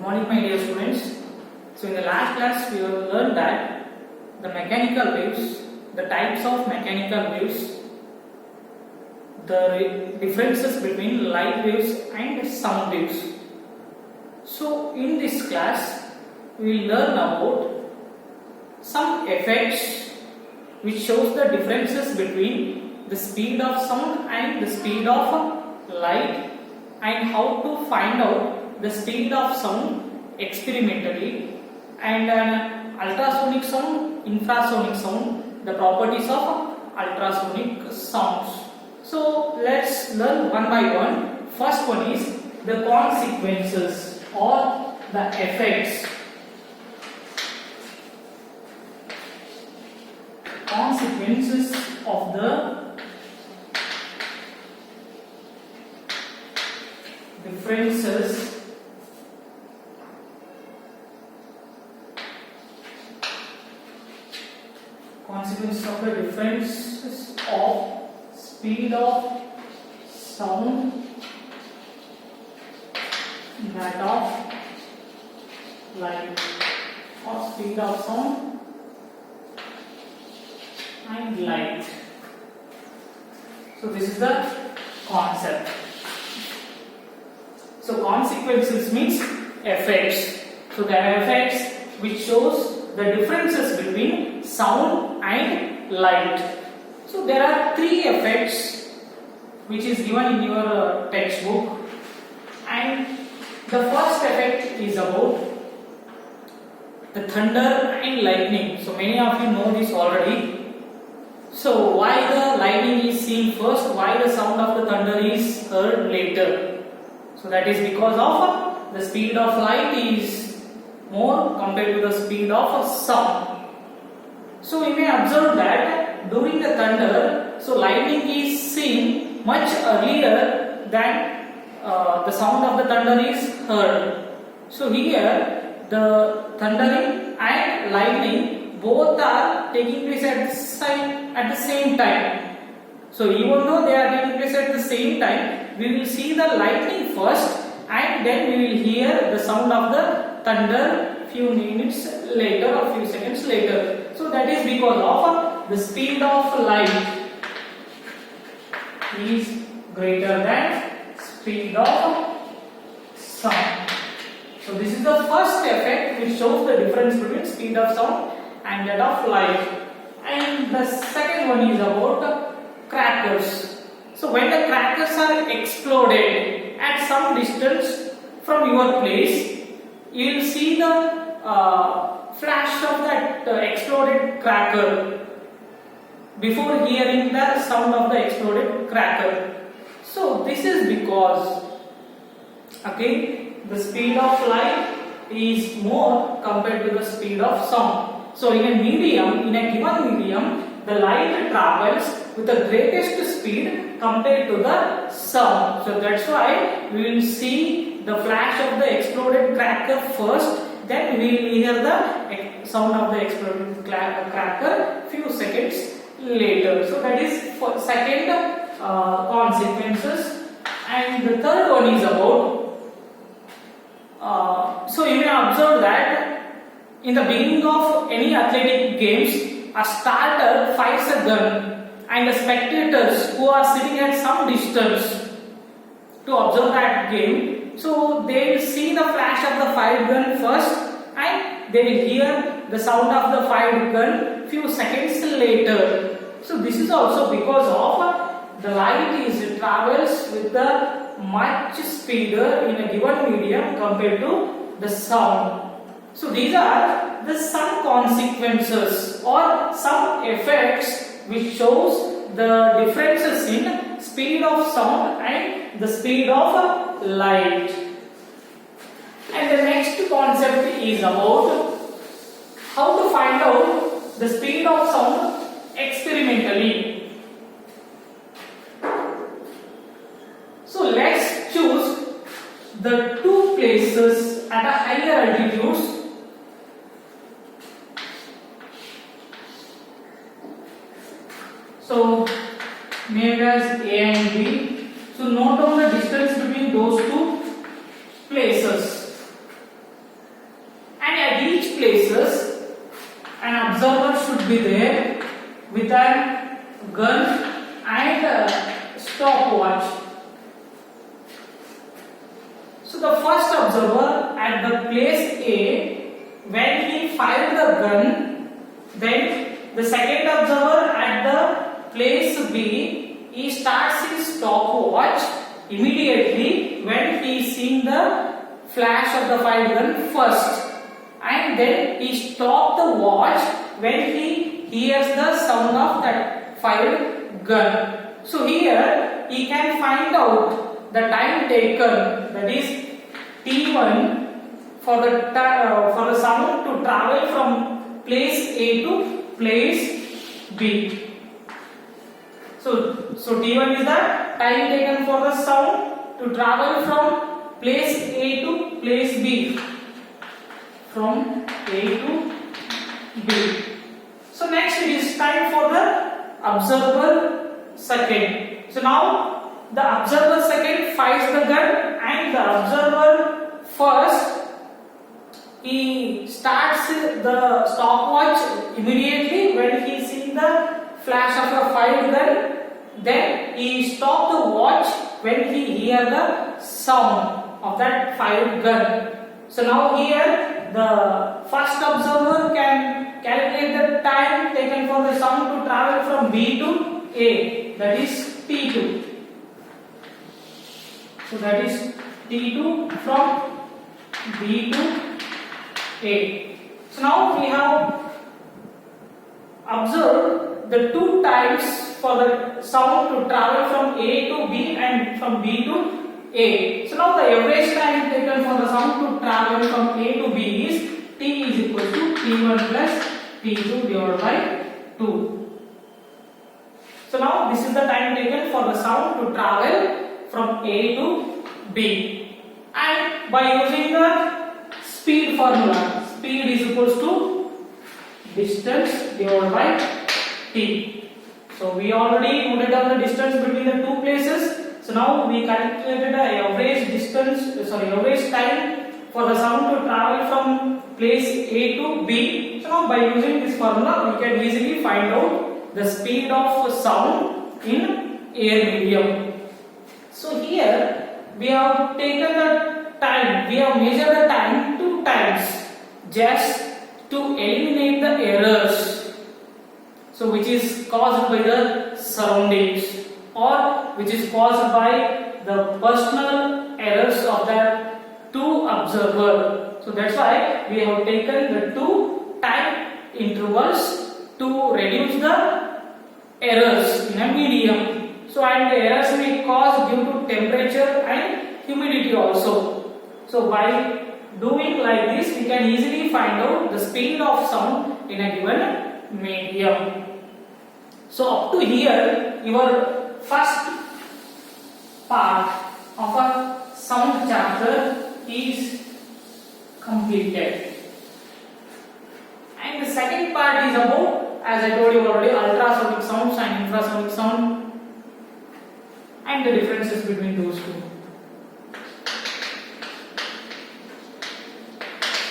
Morning, my dear students. So in the last class we have learned that the mechanical waves, the types of mechanical waves, the differences between light waves and sound waves. So in this class we will learn about some effects which shows the differences between the speed of sound and the speed of light, and how to find out the speed of sound experimentally, and an ultrasonic sound, infrasonic sound, the properties of ultrasonic sounds. So let's learn one by one. First one is the consequences or the effects. Consequences of the differences of speed of sound, that of light, or speed of sound and light. So this is the concept. So consequences means effects. So there are effects which shows the differences between sound and light. So there are three effects which is given in your textbook, and the first effect is about the thunder and lightning. So many of you know this already. So why the lightning is seen first, why the sound of the thunder is heard later? So that is because of the speed of light is more compared to the speed of sound. So we may observe that during the thunder, so lightning is seen much earlier than the sound of the thunder is heard. So here the thundering and lightning both are taking place at the same time. So even though they are taking place at the same time, we will see the lightning first, and then we will hear the sound of the thunder few minutes later or few seconds later. So that is because of the speed of light is greater than speed of sound. So this is the first effect which shows the difference between speed of sound and that of light. And the second one is about crackers. So when the crackers are exploded at some distance from your place, you will see the flash of that exploded cracker before hearing the sound of the exploded cracker. So this is because the speed of light is more compared to the speed of sound. So in a given medium, the light travels with the greatest speed compared to the sound. So that's why we will see the flash of the exploded cracker first, then we will hear the sound of the exploded cracker few seconds later. So that is for second consequences. And the third one is about so you may observe that in the beginning of any athletic games, a starter fires a gun, and the spectators who are sitting at some distance to observe that game, so they will see the flash of the fired gun first, and they will hear the sound of the fired gun few seconds later. So this is also because of the light travels with the much speeder in a given medium compared to the sound. So these are the some consequences or some effects which shows the differences in speed of sound and the speed of light. And the next concept is about how to find out the speed of sound experimentally. So let's choose the two places at a higher altitudes. So named as A and B. So note down the distance between those two places. should be there with a gun and a stopwatch. So the first observer at the place A, when he fired the gun, then the second observer at the place B, he starts his stopwatch immediately when he is seeing the flash of the fired gun first, and then he stops the watch when he hears the sound of that fired gun. So here he can find out the time taken, that is T1, for the sound to travel from place A to place B. So T1 is the time taken for the sound to travel from place A to place B. From A to B. So next it is time for the observer second. So now the observer second fires the gun, and the observer first, he starts the stopwatch immediately when he sees the flash of a fired gun. Then he stops the watch when he hears the sound of that fired gun. So now here the first observer can calculate the time taken for the sound to travel from B to A, that is T2. So that is T2 from B to A. So now we have observed the two times for the sound to travel from A to B and from B to A. So now the average time taken for the sound to travel from A to B is T is equal to T1 plus T2 divided by 2. So now this is the time taken for the sound to travel from A to B. And by using the speed formula, speed is equals to distance divided by T. So we already noted down the distance between the two places. So now we calculated the average time for the sound to travel from place A to B. So now by using this formula, we can easily find out the speed of sound in air medium. So here we have taken the time, we have measured the time 2 times just to eliminate the errors, so which is caused by the surroundings or which is caused by the personal errors of the two observer. So that's why we have taken the 2 time intervals to reduce the errors in a medium. So and the errors may be caused due to temperature and humidity also. So by doing like this, we can easily find out the speed of sound in a given medium. So up to here, your first part of a sound chapter is completed. And the second part is about, as I told you already, ultrasonic sounds and infrasonic sound and the differences between those two.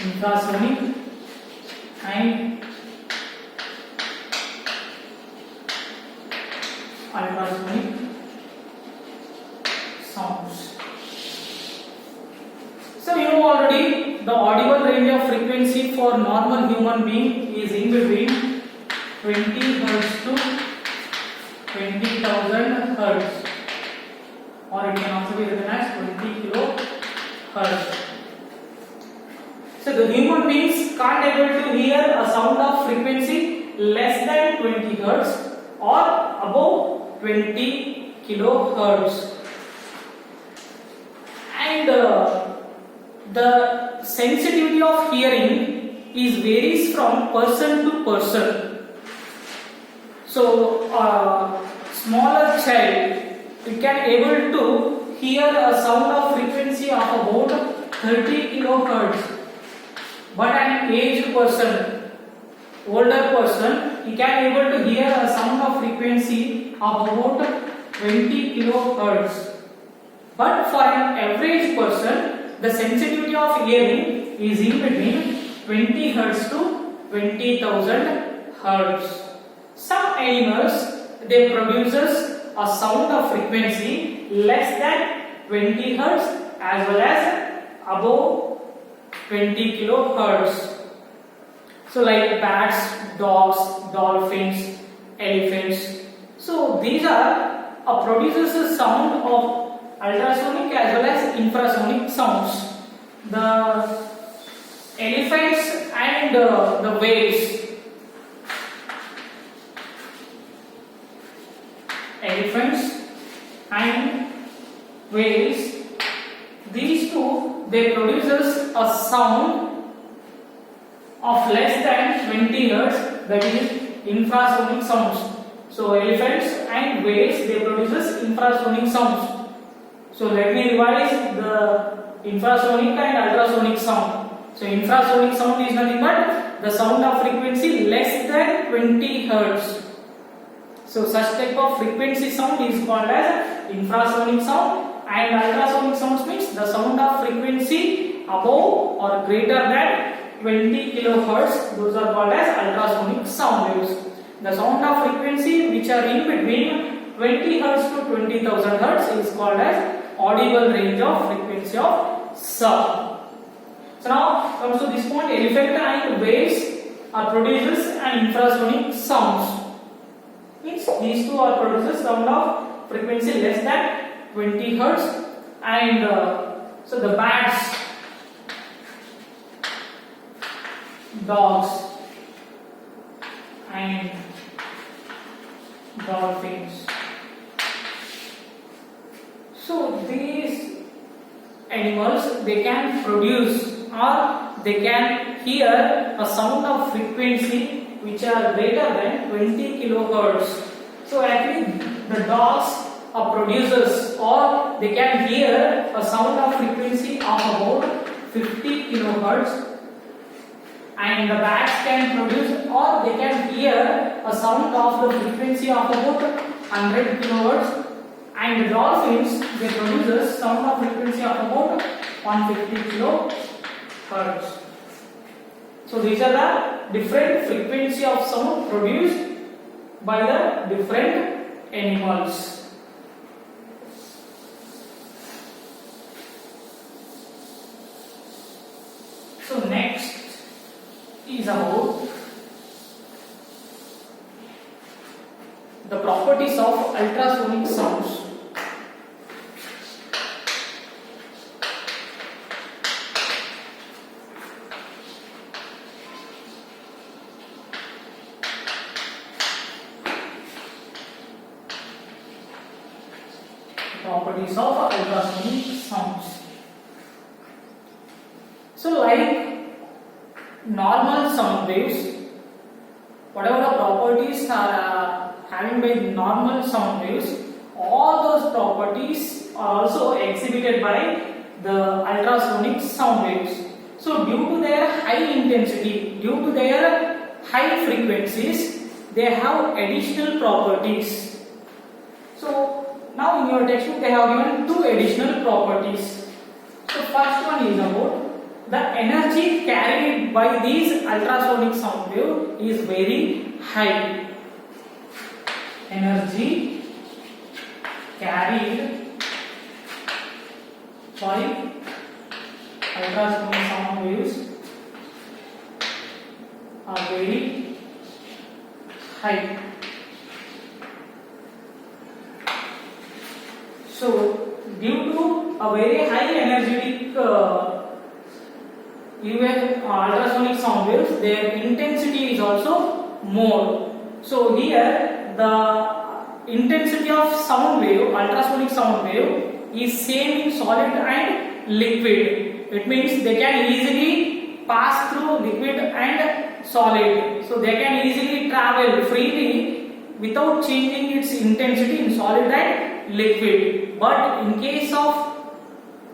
Infrasonic and ultrasonic sounds. So you know already the audible range of frequency for normal human being is in between 20 Hz to 20,000 Hz, or it can also be written as 20 kHz. So the human beings can't able to hear a sound of frequency less than 20 Hz or above 20 kHz. And the sensitivity of hearing is varies from person to person. So smaller child, it can able to hear a sound of frequency of about 30 kHz. But an aged person, older person, he can able to hear a sound of frequency of about 20 kHz. But for an average person, the sensitivity of hearing is in between 20 Hz to 20,000 hertz. Some animals, they produces a sound of frequency less than 20 hertz as well as above 20 kilohertz. So like bats, dogs, dolphins, elephants. So these are produces a sound of ultrasonic as well as infrasonic sounds. The elephants and the whales. Elephants and whales, these two, they produces a sound of less than 20 hertz, that is infrasonic sounds. So elephants and whales, they produces infrasonic sounds. So let me revise the infrasonic and ultrasonic sound. So infrasonic sound is nothing but the sound of frequency less than 20 hertz. So such type of frequency sound is called as infrasonic sound, and ultrasonic sounds means the sound of frequency above or greater than 20 kilohertz. Those are called as ultrasonic sound waves. The sound of frequency which are in between 20 hertz to 20,000 hertz is called as audible range of frequency of sound. So now comes to this point, elephant and whales are produces an infrasonic sounds. Means these two are produces sound of frequency less than 20 hertz, and so the bats, dogs and dolphins. So these animals, they can produce or they can hear a sound of frequency which are greater than 20 kilohertz. So actually the dogs are producers, or they can hear a sound of frequency of about 50 kilohertz, and the bats can produce or they can hear a sound of the frequency of about 100 kilohertz, and the dolphins, they produce sound of frequency of about 150 kilohertz. So these are the different frequency of sound produced by the different animals. So next is about the properties of ultrasonic sounds. Properties of ultrasonic sounds. So like normal sound waves, whatever the properties are having by normal sound waves, all those properties are also exhibited by the ultrasonic sound waves. So due to their high intensity, due to their high frequencies, they have additional properties. So now in your textbook they have given two additional properties. So first one is about the energy carried by these ultrasonic sound wave is very high. Energy carried by ultrasonic sound waves are very high. So due to a very high energetic even ultrasonic sound waves, their intensity is also more. So here the intensity of sound wave, ultrasonic sound wave, is same in solid and liquid. It means they can easily pass through liquid and solid. So they can easily travel freely without changing its intensity in solid and liquid. But in case of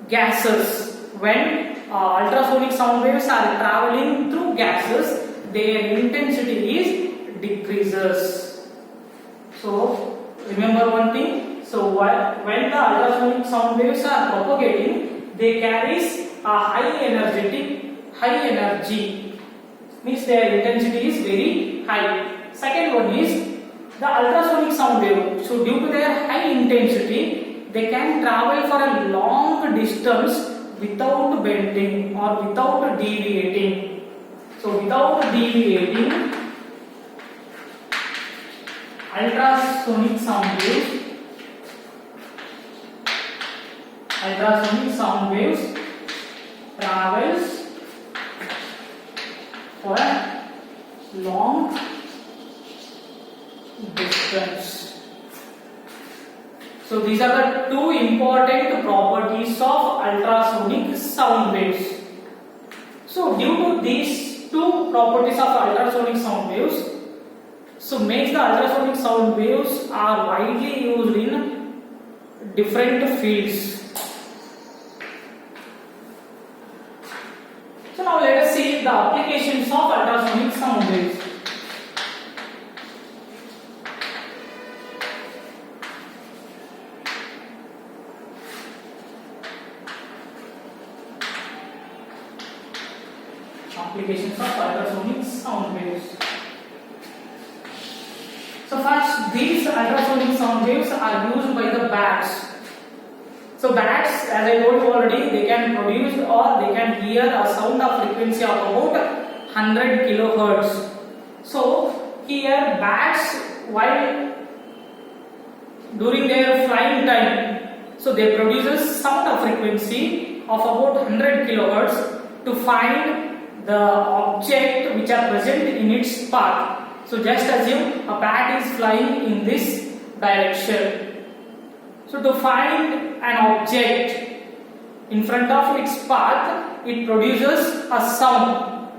gases, when ultrasonic sound waves are traveling through gases, their intensity is decreases. So remember one thing. So when the ultrasonic sound waves are propagating, they carries a high energy, means their intensity is very high. second one is the ultrasonic sound wave. So due to their high intensity, they can travel for a long distance without bending or without deviating. So without deviating, ultrasonic sound waves travels for a long distance. So these are the two important properties of ultrasonic sound waves. So due to these two properties of ultrasonic sound waves, so makes the ultrasonic sound waves are widely used in different fields. So now let us see the applications of ultrasonic sound waves. Applications of ultrasonic sound waves. So first, these ultrasonic sound waves are used by the bats. So bats, as I told you already, they can produce or they can hear a sound of frequency of about 100 kilohertz. So here bats, while during their flying time, so they produce a sound of frequency of about 100 kilohertz to find the object which are present in its path. So just assume a bat is flying in this direction. So to find an object in front of its path, it produces a sound.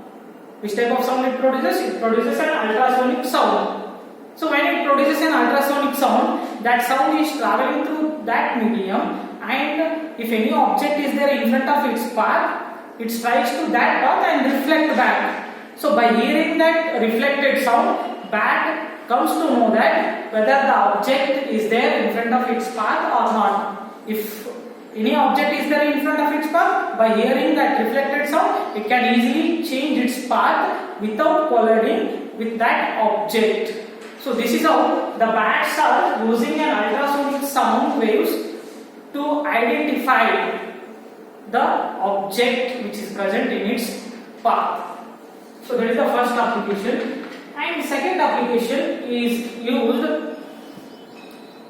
Which type of sound it produces? It produces an ultrasonic sound. So when it produces an ultrasonic sound, that sound is traveling through that medium, and if any object is there in front of its path, it strikes to that path and reflect back. So by hearing that reflected sound, bat comes to know that whether the object is there in front of its path or not. If any object is there in front of its path, by hearing that reflected sound, it can easily change its path without colliding with that object. So this is how the bats are using an ultrasonic sound waves to identify the object which is present in its path. So that is the first application. And second application is used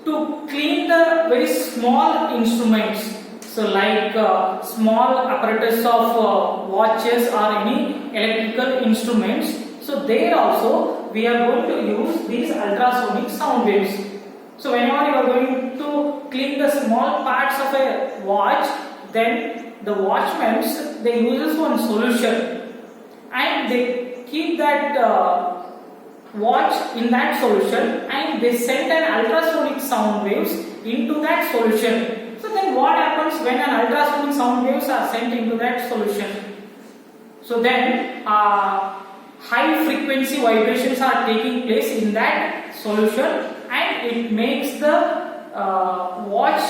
to clean the very small instruments. So like small apparatus of watches or any electrical instruments. So there also we are going to use these ultrasonic sound waves. So whenever you are going to clean the small parts of a watch, then the watchmen, they use one solution and they keep that watch in that solution and they send an ultrasonic sound waves into that solution. So then what happens when an ultrasonic sound waves are sent into that solution? So then high frequency vibrations are taking place in that solution and it makes the watch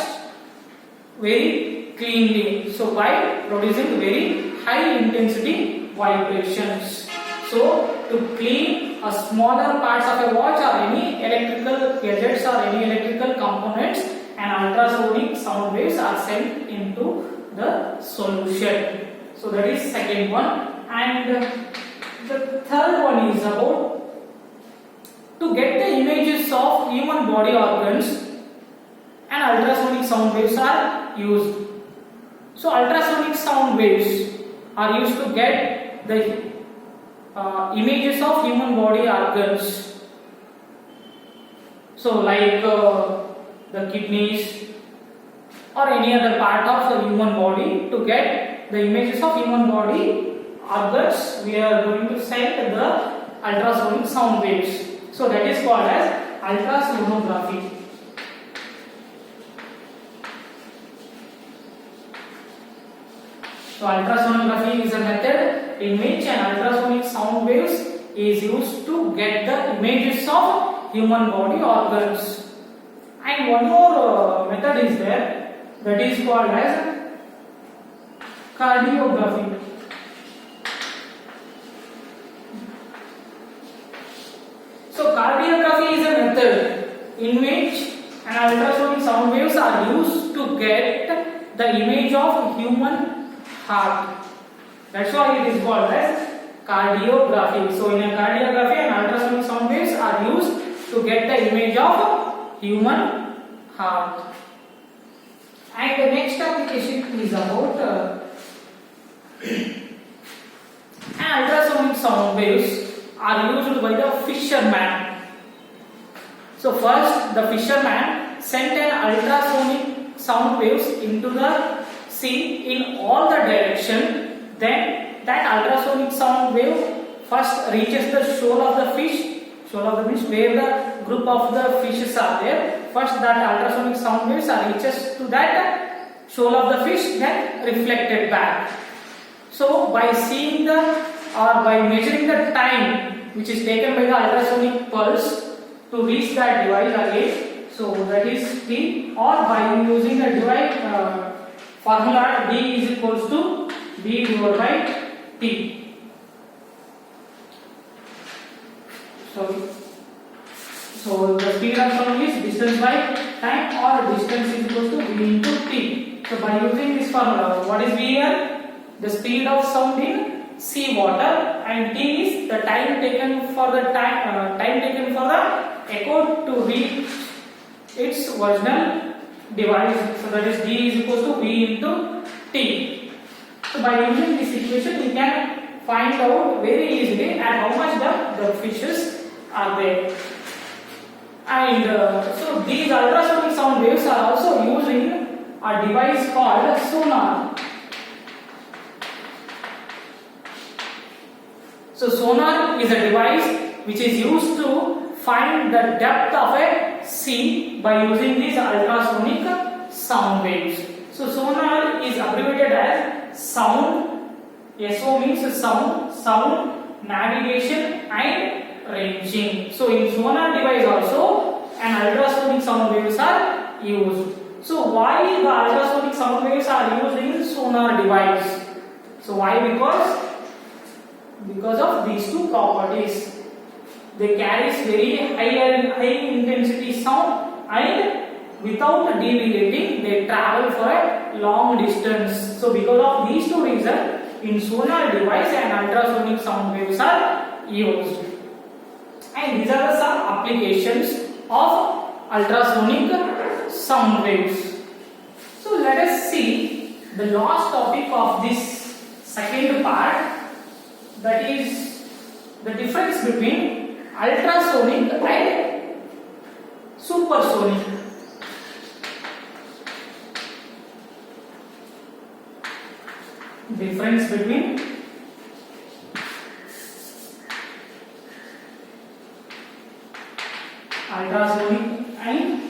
very cleanly. So by producing very high intensity vibrations. So to clean a smaller parts of a watch or any electrical gadgets or any electrical components, and ultrasonic sound waves are sent into the solution. So that is second one. And the third one is about to get the images of human body organs, and ultrasonic sound waves are used. So ultrasonic sound waves are used to get the images of human body organs. So like the kidneys or any other part of the human body, to get the images of human body organs, we are going to send the ultrasonic sound waves. So that is called as ultrasonography. So ultrasonography is a method in which an ultrasonic sound waves is used to get the images of human body organs. And one more method is there, that is called as cardiography. So in which an ultrasonic sound waves are used to get the image of human heart. That's why it is called as cardiography. So in a cardiography, an ultrasonic sound waves are used to get the image of human heart. And the next application is about and ultrasonic sound waves are used by the fisherman. So first the fisherman sent an ultrasonic sound waves into the sea in all the direction. Then that ultrasonic sound wave first reaches the shoal of the fish, where the group of the fishes are there. First that ultrasonic sound waves are reaches to that shoal of the fish, then reflected back. So by seeing by measuring the time which is taken by the ultrasonic pulse to reach that device again, so that is T, or by using the device formula D is equals to B divided by T. So the speed of sound is distance by time, or distance is equals to V into T. So by using this formula, what is V here? The speed of sound in sea water, and T is the time taken for the echo to reach its original device. So that is D is equals to V into T. So by using this equation, we can find out very easily at how much the fishes are there. And so these ultrasonic sound waves are also used in a device called sonar. So sonar is a device which is used to find the depth of a sea by using these ultrasonic sound waves. So sonar is abbreviated as sound. SO means sound, navigation and ranging. So in sonar device also an ultrasonic sound waves are used. So why the ultrasonic sound waves are used in sonar device? So why? Because of these two properties. They carry very high intensity sound, and without deviating they travel for a long distance. So because of these two reasons, in sonar device and ultrasonic sound waves are used. And these are some applications of ultrasonic sound waves. So let us see the last topic of this second part, that is the difference between ultrasonic and supersonic. Difference between ultrasonic and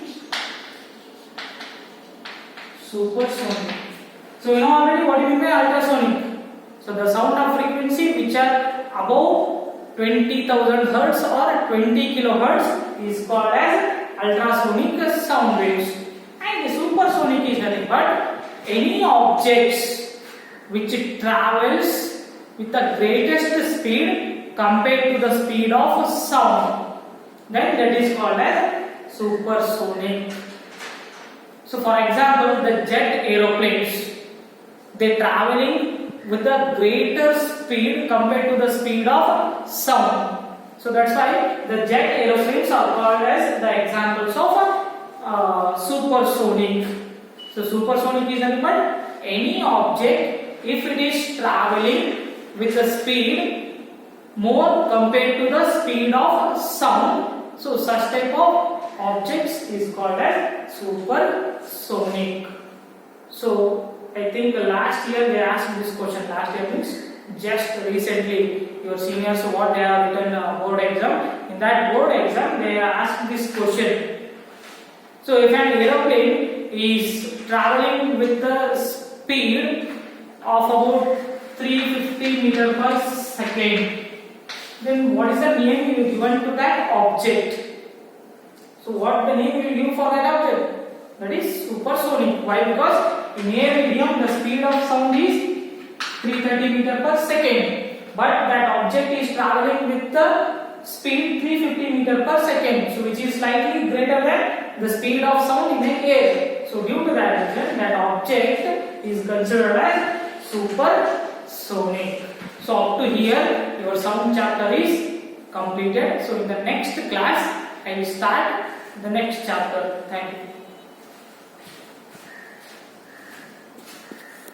supersonic. So you know already what do you mean by ultrasonic. So the sound of frequency which are above 20,000 Hz or 20 kHz is called as ultrasonic sound waves. And the supersonic is nothing but any objects which travels with the greatest speed compared to the speed of sound, then that is called as supersonic. So for example, the jet aeroplanes, they traveling with a greater speed compared to the speed of sound. So that's why the jet aeroplanes are called as the examples of supersonic. So supersonic is nothing but any object if it is traveling with the speed more compared to the speed of sound. So such type of objects is called as supersonic. So I think last year they asked this question. Last year means just recently. Your seniors, what they have written board exam. In that board exam, they asked this question. So if an aeroplane is traveling with the speed of about 350 meter per second, then what is the name you given to that object? So what the name you give for that object? That is supersonic. Why? Because in air medium the speed of sound is 330 meter per second, but that object is traveling with the speed 350 meter per second, so which is slightly greater than the speed of sound in the air. So due to that reason, that object is considered as supersonic. So up to here, your sound chapter is completed. So in the next class, I will start the next chapter. Thank you.